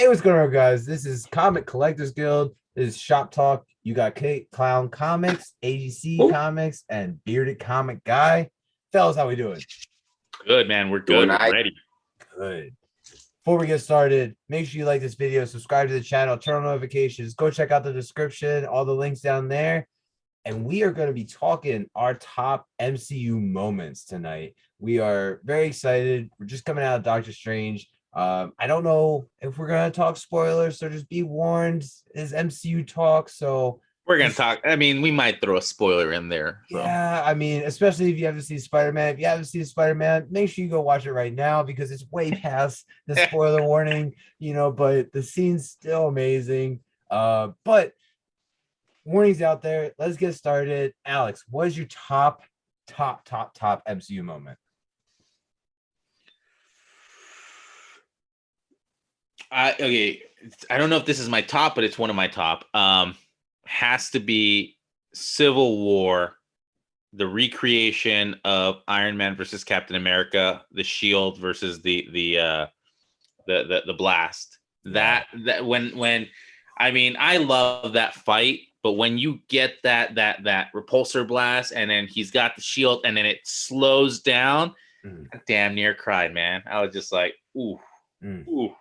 Hey, what's going on, guys? This is Comic Collectors Guild. This is Shop Talk. You got Kate Clown Comics, AGC Oh, Comics, and Bearded Comic Guy. Fellas, how we doing? Good, man. We're doing good. We're I ready. Good. Before we get started, make sure you like this video, subscribe to the channel, turn on notifications, go check out the description, all the links down there. And we are going to be talking our top MCU moments tonight. We are very excited. We're just coming out of Doctor Strange. I don't know if we're going to talk spoilers, so just be warned, is MCU talk. So We're gonna talk. I mean, we might throw a spoiler in there. So. yeah, I mean, especially if you haven't seen Spider-Man. If you haven't seen Spider-Man, make sure you go watch it right now because it's way past the spoiler warning, but the scene's still amazing. But warnings out there. Let's get started. Alex, what is your top MCU moment? Okay. I don't know if this is my top, but it's one of my top. Has to be Civil War, the recreation of Iron Man versus Captain America, the Shield versus the blast. Yeah. That when I mean, I love that fight, but when you get that repulsor blast and then he's got the shield and then it slows down, I damn near cried, man. I was just like, ooh, ooh.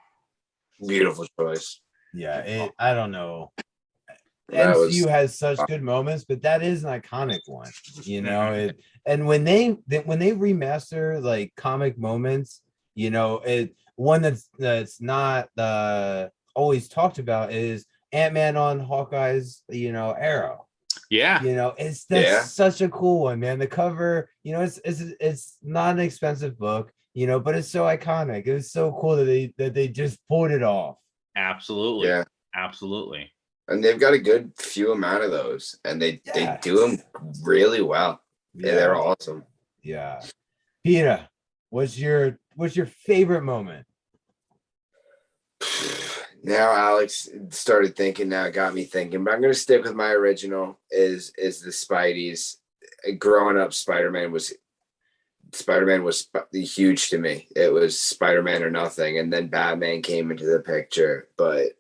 beautiful choice. Yeah, I don't know. That MCU was has such good moments, but that is an iconic one, and when they remaster like comic moments, one that's not always talked about is Ant-Man on Hawkeye's, arrow. Yeah. That's such a cool one, man. The cover, it's not an expensive book, but it's so iconic. It was so cool that they just pulled it off. Absolutely. Yeah. Absolutely. And they've got a good few amount of those, and they do them really well. Yeah, they're awesome. Yeah. Peter, what's your favorite moment? Now Alex started thinking. Now it got me thinking, but I'm going to stick with my original. Is the Spideys? Growing up, Spider-Man was huge to me. It was Spider-Man or nothing, and then Batman came into the picture. But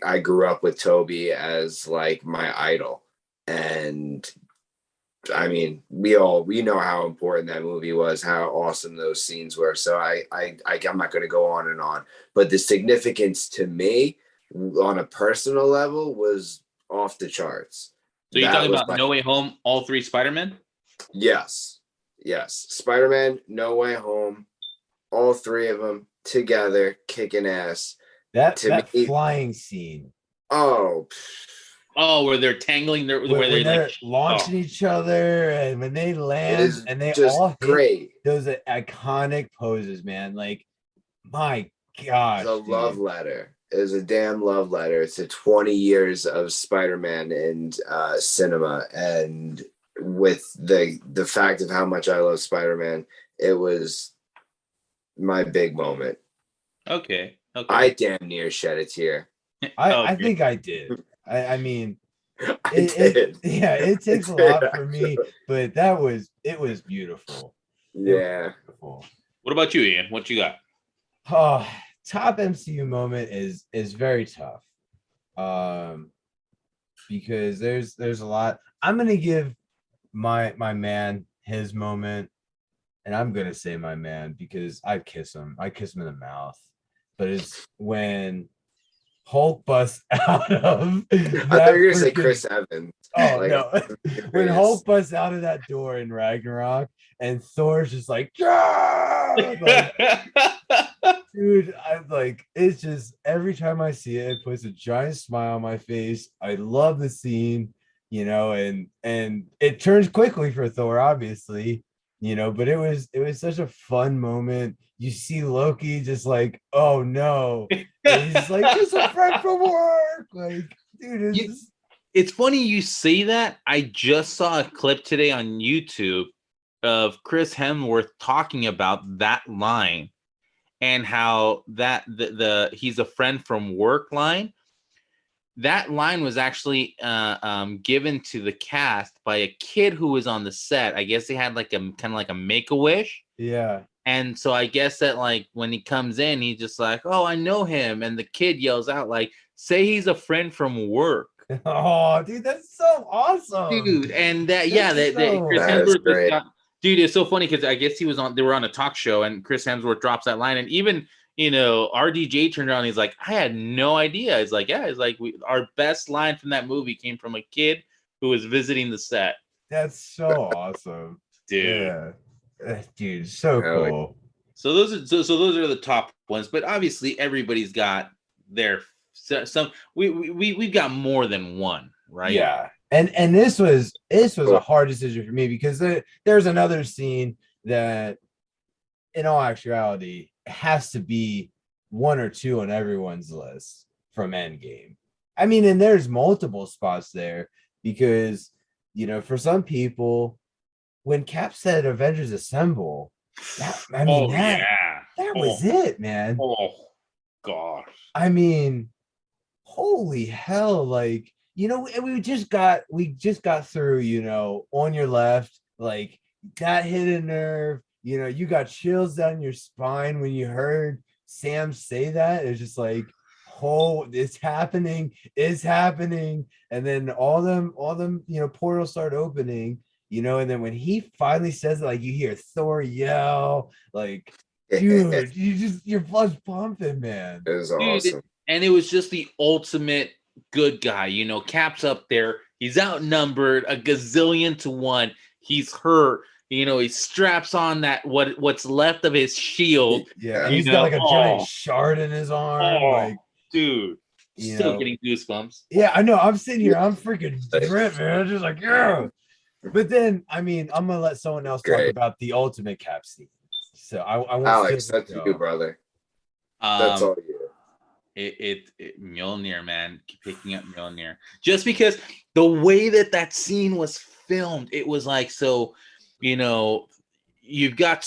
I grew up with Toby as like my idol, and I mean, we know how important that movie was, how awesome those scenes were. So I'm not going to go on and on, but the significance to me on a personal level was off the charts. So you're talking about No Way Home, all three Spider-Man? Yes. Spider-Man, No Way Home, all three of them together, kicking ass. That flying scene. Oh, where they're tangling where they're like launching each other, and when they land and they just all great. Those are iconic poses, man. Like, my gosh, it's a love letter. It was a damn love letter to 20 years of Spider-Man in cinema, and with the fact of how much I love Spider-Man, it was my big moment. Okay. I damn near shed a tear. I think I did. I mean, it takes a lot for me, but it was beautiful. Yeah. Beautiful. What about you, Ian? What you got? Oh, top MCU moment is very tough. Because there's a lot. I'm gonna give my man his moment, and I'm gonna say my man because I kiss him in the mouth. But it's when Hulk busts out of I thought you were gonna say Chris Evans. Oh, like, no. When Hulk busts out of that door in Ragnarok and Thor's just like, dude, I'm like, it's just every time I see it, it puts a giant smile on my face. I love the scene, and it turns quickly for Thor, obviously, but it was such a fun moment. You see Loki just like, oh no, and he's like, just a friend from work, like, dude, it's funny you say that. I just saw a clip today on YouTube of Chris Hemsworth talking about that line and how that the he's a friend from work line. That line was actually given to the cast by a kid who was on the set. I guess they had like a kind of like a Make-A-Wish. Yeah. And so I guess that like when he comes in, he's just like, "Oh, I know him," and the kid yells out like, "Say he's a friend from work." Oh, dude, that's so awesome. Dude, and that That's Chris That is Hemsworth just great. got, dude, it's so funny because I guess they were on a talk show and Chris Hemsworth drops that line, and even RDJ turned around and he's like, I had no idea. It's like, yeah, it's like our best line from that movie came from a kid who was visiting the set. That's so awesome. Dude. Yeah. Dude, so Hell yeah. cool. So those are the top ones, but obviously everybody's got their some we've got more than one, right? Yeah. And this was a hard decision for me because there's another scene that in all actuality has to be one or two on everyone's list from Endgame. I mean, and there's multiple spots there because for some people, when Cap said Avengers Assemble, that was it, man. Oh gosh. I mean, holy hell, like we just got through, on your left, like that hit a nerve. You got chills down your spine when you heard Sam say that. It's just like, oh, it's happening. And then all them, portals start opening, and then when he finally says it, like you hear Thor yell, like, dude, your blood's pumping, man. It was Dude, awesome. and it was just the ultimate good guy. Cap's up there. He's outnumbered a gazillion to one. He's hurt. He straps on that what's left of his shield. Yeah, he's got like a giant shard in his arm. Like, dude, still getting goosebumps. Yeah, I know. I'm sitting here. I'm freaking dripping, man. I'm just like, yeah. But then, I mean, I'm gonna let someone else talk about the ultimate Cap scene. So I want Alex, that's you, brother. That's all you. It Mjolnir, man, picking up Mjolnir, just because the way that scene was filmed, it was like, so you've got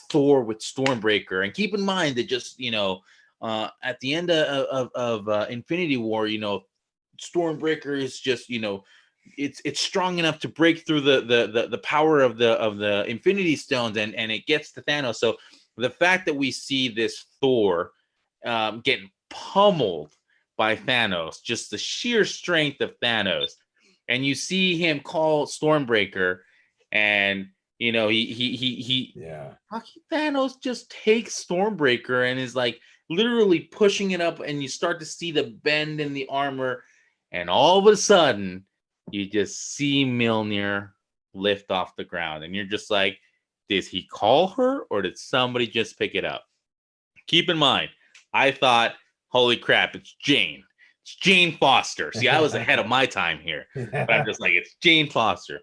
Thor with Stormbreaker, and keep in mind that just at the end of Infinity War, Stormbreaker is just it's strong enough to break through the power of the Infinity Stones, and it gets to Thanos. So the fact that we see this Thor getting pummeled by Thanos, just the sheer strength of Thanos, and you see him call Stormbreaker, and Thanos just takes Stormbreaker and is like literally pushing it up, and you start to see the bend in the armor, and all of a sudden you just see Mjolnir lift off the ground, and you're just like, did he call her or did somebody just pick it up? Keep in mind, I thought, holy crap, it's Jane. It's Jane Foster. See, I was ahead of my time here, but I'm just like, it's Jane Foster.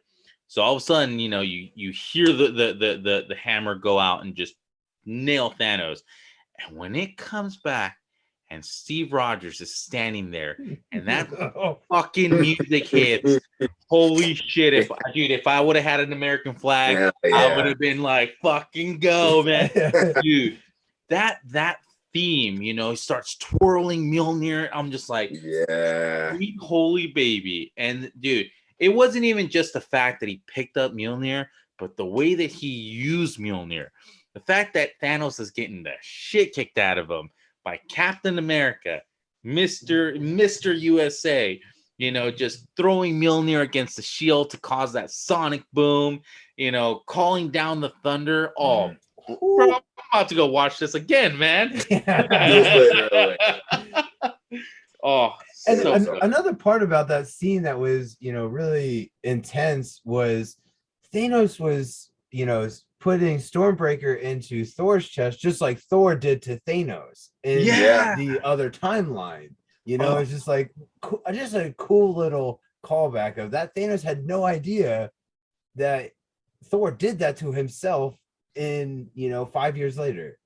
So all of a sudden, you hear the hammer go out and just nail Thanos. And when it comes back and Steve Rogers is standing there and that fucking music hits, holy shit. If I would have had an American flag, I would have been like, fucking go, man. Dude, that theme, he starts twirling Mjolnir. I'm just like, sweet holy baby. And dude, it wasn't even just the fact that he picked up Mjolnir, but the way that he used Mjolnir. The fact that Thanos is getting the shit kicked out of him by Captain America, Mr. USA, just throwing Mjolnir against the shield to cause that sonic boom, calling down the thunder. Oh, bro, I'm about to go watch this again, man. Oh, and another part about that scene that was, really intense was Thanos was, putting Stormbreaker into Thor's chest, just like Thor did to Thanos in the other timeline. It's just like just a cool little callback of that. Thanos had no idea that Thor did that to himself in 5 years later.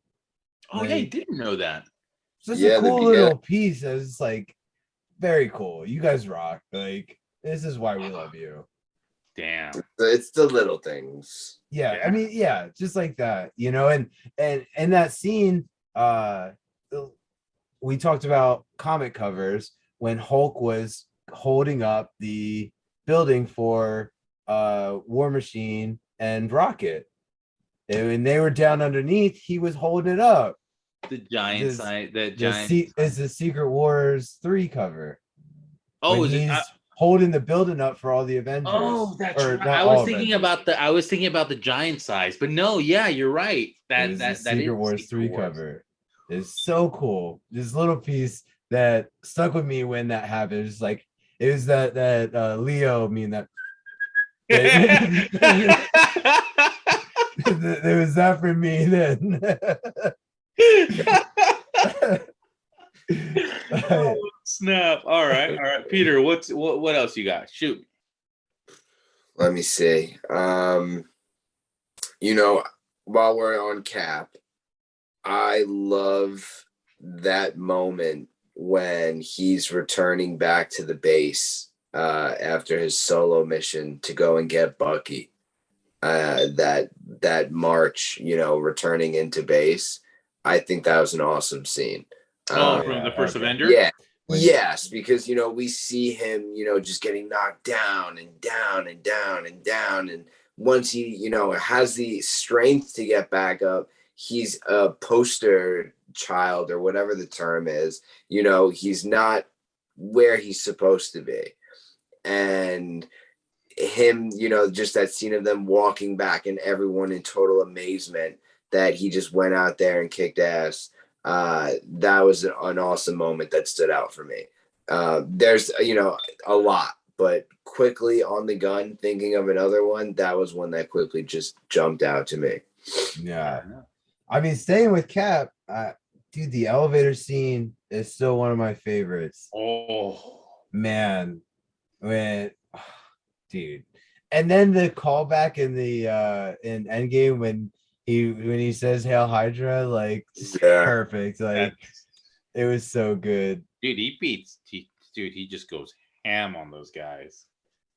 Oh, yeah, he didn't know that. Just a cool little piece. It's like very cool. You guys rock. Like, this is why we love you. Damn. It's the little things. Yeah, I mean, just like that, and that scene, we talked about comic covers when Hulk was holding up the building for War Machine and Rocket. And when they were down underneath, he was holding it up. The giant side, that giant. It's the Secret Wars 3 cover. Oh, when is he's it? holding the building up for all the Avengers. Oh, that's or right. not I all was thinking about the giant size, but no, yeah, you're right. It was the Secret Wars 3 cover. It's so cool. This little piece that stuck with me when that happened. It's like it was that Leo meme that there was that for me then. Oh, snap. All right, Peter, what else you got? Shoot. Let me see. While we're on Cap, I love that moment when he's returning back to the base after his solo mission to go and get Bucky. That march, returning into base. I think that was an awesome scene. From the first Avenger? Yeah. Yes, because we see him, just getting knocked down and down and down and down. And once he, has the strength to get back up, he's a poster child or whatever the term is. He's not where he's supposed to be. And him, just that scene of them walking back and everyone in total amazement that he just went out there and kicked ass. That was an awesome moment that stood out for me. There's, a lot, but quickly on the gun, thinking of another one, that was one that quickly just jumped out to me. Yeah. I mean, staying with Cap, dude, the elevator scene is still one of my favorites. Oh, man. Dude. And then the callback in the in Endgame when he says Hail Hydra, like perfect. Like it was so good. Dude, he just goes ham on those guys.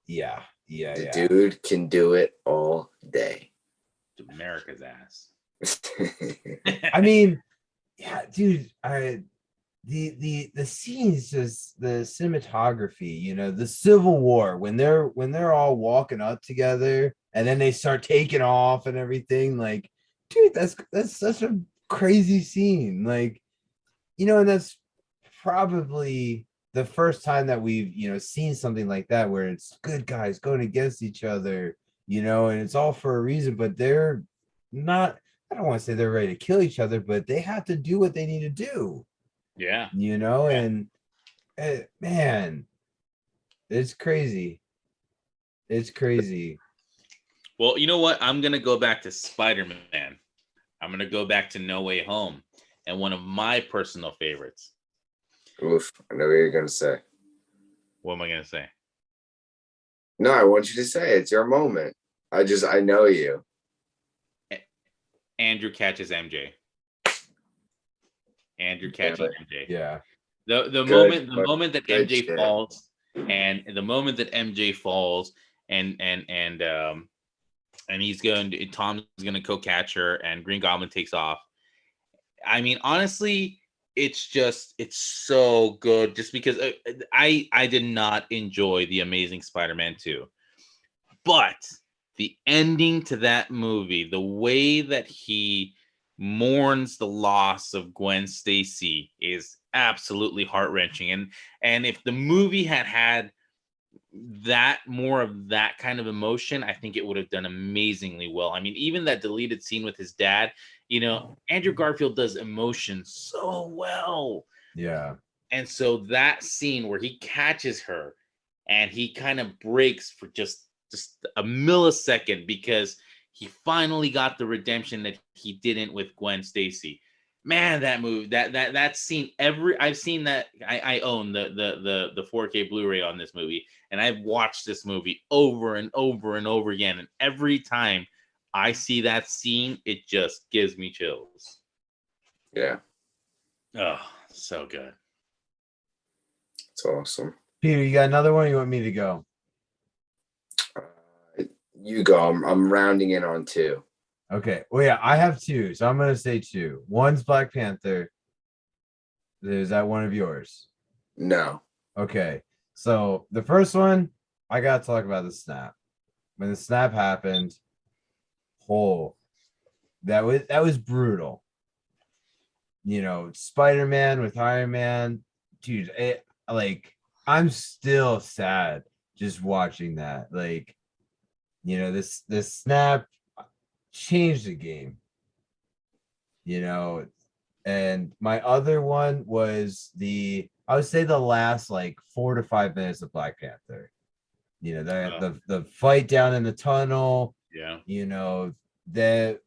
Yeah. Dude can do it all day. America's ass. I mean, yeah, dude, the scenes, just the cinematography, the Civil War when they're all walking up together and then they start taking off and everything, like, dude, that's such a crazy scene, like, and that's probably the first time that we've seen something like that where it's good guys going against each other, and it's all for a reason, but they're not, I don't want to say they're ready to kill each other, but they have to do what they need to do. Yeah. And man, it's crazy. It's crazy. Well, you know what? I'm going to go back to Spider-Man. I'm going to go back to No Way Home and one of my personal favorites. Oof, I know what you're going to say. What am I going to say? No, I want you to say it. It's your moment. I know you. Andrew catches MJ. Andrew catching MJ. Yeah. The moment that MJ falls, and the moment that MJ falls, and Tom's going to co-catch her, and Green Goblin takes off. I mean, honestly, it's so good. Just because I did not enjoy the Amazing Spider-Man 2, but the ending to that movie, the way that he mourns the loss of Gwen Stacy, is absolutely heart-wrenching. And if the movie had that more of that kind of emotion, I think it would have done amazingly well. I mean, even that deleted scene with his dad, Andrew Garfield does emotion so well. Yeah. And so that scene where he catches her and he kind of breaks for just a millisecond because he finally got the redemption that he didn't with Gwen Stacy. Man, that movie, that scene, I've seen that. I own the 4K Blu-ray on this movie, and I've watched this movie over and over and over again. And every time I see that scene, it just gives me chills. Yeah. Oh, so good. It's awesome. Peter, you got another one? Or you want me to go? You go. I'm rounding in on 2. Okay. Well, yeah, I have 2, so I'm gonna say 2. One's Black Panther. Is that one of yours? No. Okay. So the first one, I gotta talk about the snap. When the snap happened, that was brutal. Spider-Man with Iron Man, dude. I'm still sad just watching that. This snap changed the game. And my other one was I would say the last 4 to 5 minutes of Black Panther. The fight down in the tunnel. Yeah. That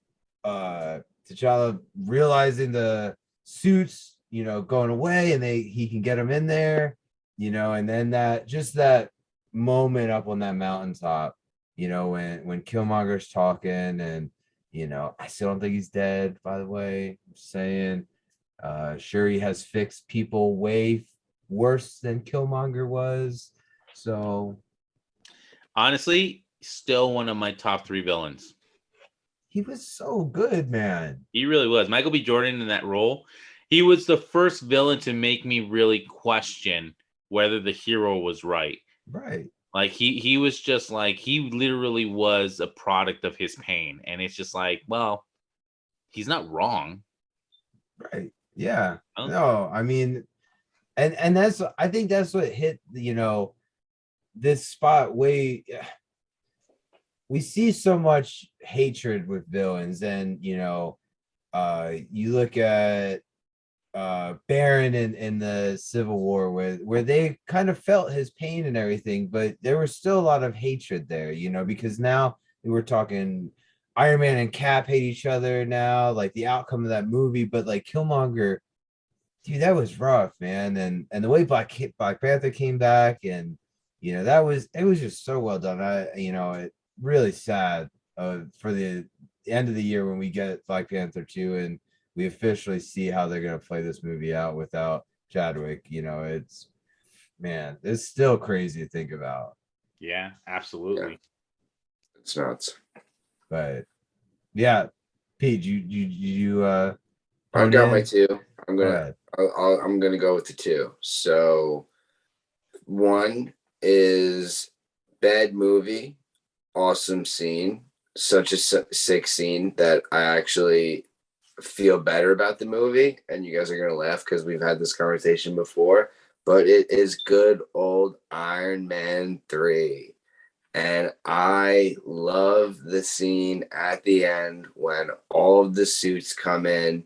T'Challa realizing the suits, going away, and he can get them in there, and then that moment up on that mountaintop, when Killmonger's talking, and I still don't think he's dead, by the way. I'm saying Shuri has fixed people way worse than Killmonger was. So Honestly, still one of my top 3 villains. he was so good, man. He really was. Michael B. Jordan in that role. He was the first villain to make me really question whether the hero was right. Right. Like he was just like, he literally was a product of his pain. And it's just like, well, he's not wrong. Right. Yeah. Oh. No, I mean, and I think that's what hit, this spot way. We see so much hatred with villains, and you look at Baron in the Civil War, where they kind of felt his pain and everything, but there was still a lot of hatred there, because now we were talking Iron Man and Cap hate each other now, like the outcome of that movie, but like Killmonger, dude, that was rough, man. And the way Black Panther came back, and it was just so well done. It really sad for the end of the year when we get Black Panther 2 and we officially see how they're gonna play this movie out without Chadwick. It's still crazy to think about. Yeah, absolutely. Yeah. It's nuts. But yeah, Pete, you I've got my 2. I'm gonna go with the 2. So 1 is bad movie, awesome scene, such a sick scene that I actually feel better about the movie, and you guys are gonna laugh because we've had this conversation before, but it is good old Iron Man 3. And I love the scene at the end when all of the suits come in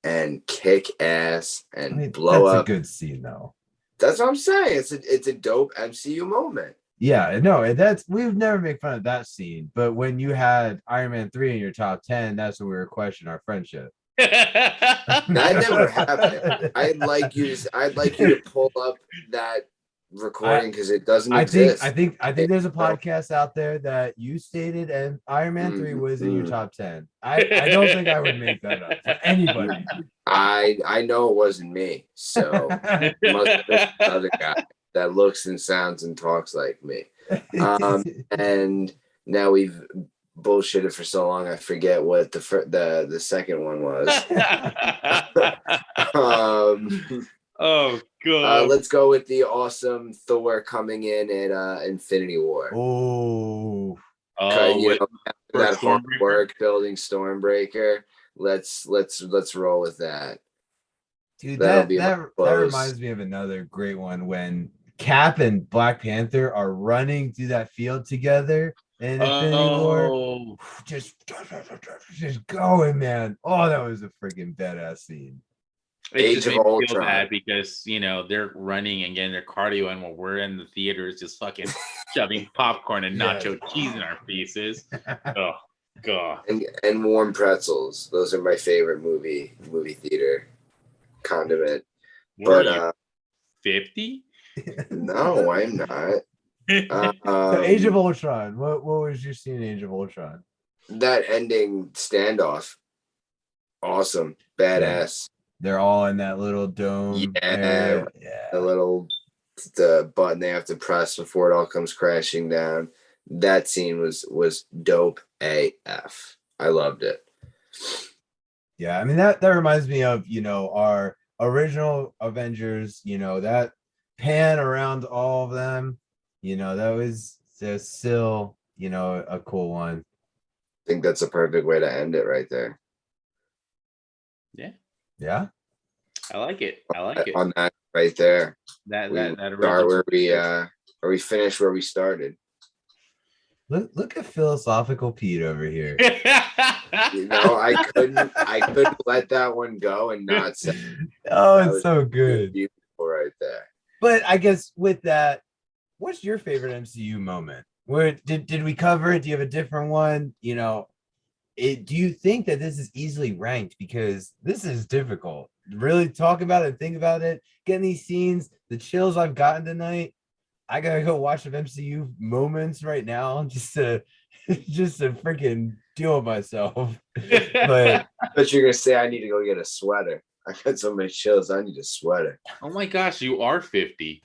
and kick ass and blow that's up. a good scene, though. That's what I'm saying. It's a dope MCU moment. Yeah, no, we've never made fun of that scene, but when you had Iron Man 3 in your top 10, that's when we were questioning our friendship. That never happened. I'd like you to pull up that recording because it doesn't exist. I think there's a podcast out there that you stated and Iron Man 3 was in your top 10. I don't think I would make that up for anybody. I know it wasn't me, so it must have been another guy that looks and sounds and talks like me. And now we've bullshitted for so long, I forget what the second one was. Oh god. Let's go with the awesome Thor coming in at Infinity War. Oh, that hard work building Stormbreaker. Let's roll with that. Dude, that reminds me of another great one when Cap and Black Panther are running through that field together in Infinity War. Just going, man. Oh, that was a freaking badass scene. It just made me feel bad because they're running and getting their cardio, and while we're in the theaters just fucking shoving popcorn and nacho cheese in our faces. Oh god. And warm pretzels. Those are my favorite movie theater condiment. Were you 50? No, I'm not. So Age of Ultron. What was your scene in Age of Ultron? That ending standoff. Awesome. Badass. Yeah. They're all in that little dome. Yeah. The button they have to press before it all comes crashing down. That scene was dope AF. I loved it. Yeah, I mean that reminds me of our original Avengers. That pan around all of them. That was just still a cool one. I think that's a perfect way to end it right there. Yeah. I like it. I like it. On that right there. That We that start original. where we finish where we started. Look at philosophical Pete over here. You know, I couldn't let that one go and not say Oh, that it's was so good. beautiful right there. But I guess with that, what's your favorite MCU moment? Where did we cover it? Do you have a different one? You know, do you think that this is easily ranked? Because this is difficult. Really talk about it, think about it, getting these scenes, the chills I've gotten tonight. I gotta go watch some MCU moments right now just to freaking deal with myself. But you're gonna say I need to go get a sweater. I got so many chills. I need a sweater. Oh my gosh, you are 50.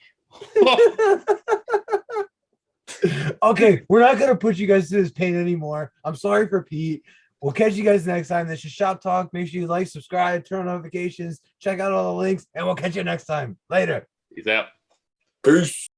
okay, we're not gonna put you guys through this pain anymore. I'm sorry for Pete. We'll catch you guys next time. This is Shop Talk. Make sure you like, subscribe, turn on notifications, check out all the links, and we'll catch you next time. Later. Peace out. Peace.